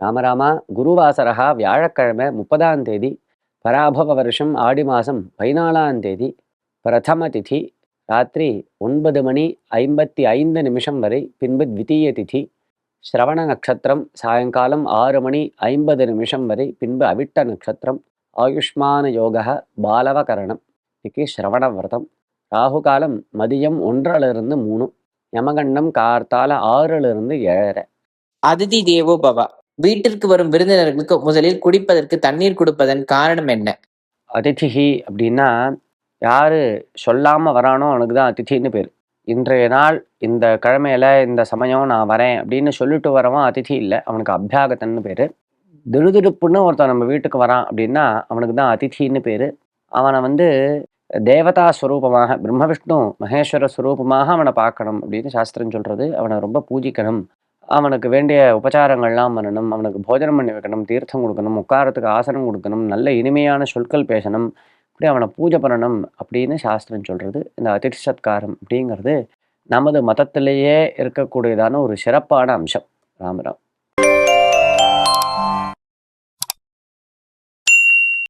ராமராமா குருவாசரகா வியாழக்கிழமை 30ஆம் தேதி பராபவ வருஷம் ஆடி மாதம் 14ஆம் தேதி பிரதம திதி ராத்திரி 9:55 வரை பின்பு த்விதீய திதி ஸ்ரவண நட்சத்திரம் சாயங்காலம் 6:50 வரை பின்பு அவிட்ட நட்சத்திரம் ஆயுஷ்மான யோக பாலவகரணம் இன்னைக்கு ஸ்ரவண விரதம் ராகு காலம் மதியம் 1:03 யமகண்டம் கார்த்தால 6:07. அதிதி தேவோ பவ. வீட்டிற்கு வரும் விருந்தினர்களுக்கு முதலில் குடிப்பதற்கு தண்ணீர் கொடுப்பதன் காரணம் என்ன? அதிதிஹி அப்படின்னா யாரு சொல்லாம வரானோ அவனுக்கு தான் அதிதின்னு பேர். இன்றைய நாள் இந்த கிழமையில இந்த சமயம் நான் வரேன் அப்படின்னு சொல்லிட்டு வரவன் அதிதி இல்லை, அவனுக்கு அபியாகத்தன்னு பேரு. திடுதிடுப்புன்னு ஒருத்தன் நம்ம வீட்டுக்கு வரான் அப்படின்னா அவனுக்கு தான் அதிதின்னு பேரு. அவனை வந்து தேவதா ஸ்வரூபமாக பிரம்ம விஷ்ணு மகேஸ்வர ஸ்வரூபமாக அவனை பார்க்கணும் அப்படின்னு சாஸ்திரம் சொல்றது. அவனை ரொம்ப பூஜிக்கணும், அவனுக்கு வேண்டிய உபச்சாரங்கள்லாம் பண்ணணும், அவனுக்கு போஜனம் பண்ணி வைக்கணும், தீர்த்தம் கொடுக்கணும், உட்காரத்துக்கு ஆசனம் கொடுக்கணும், நல்ல இனிமையான சொற்கள் பேசணும், இப்படி அவனை பூஜை பண்ணணும் அப்படின்னு சாஸ்திரம் சொல்றது. இந்த அதிதி சத்காரம் அப்படிங்கிறது நமது மதத்திலேயே இருக்கக்கூடியதான ஒரு சிறப்பான அம்சம். ராமராம்.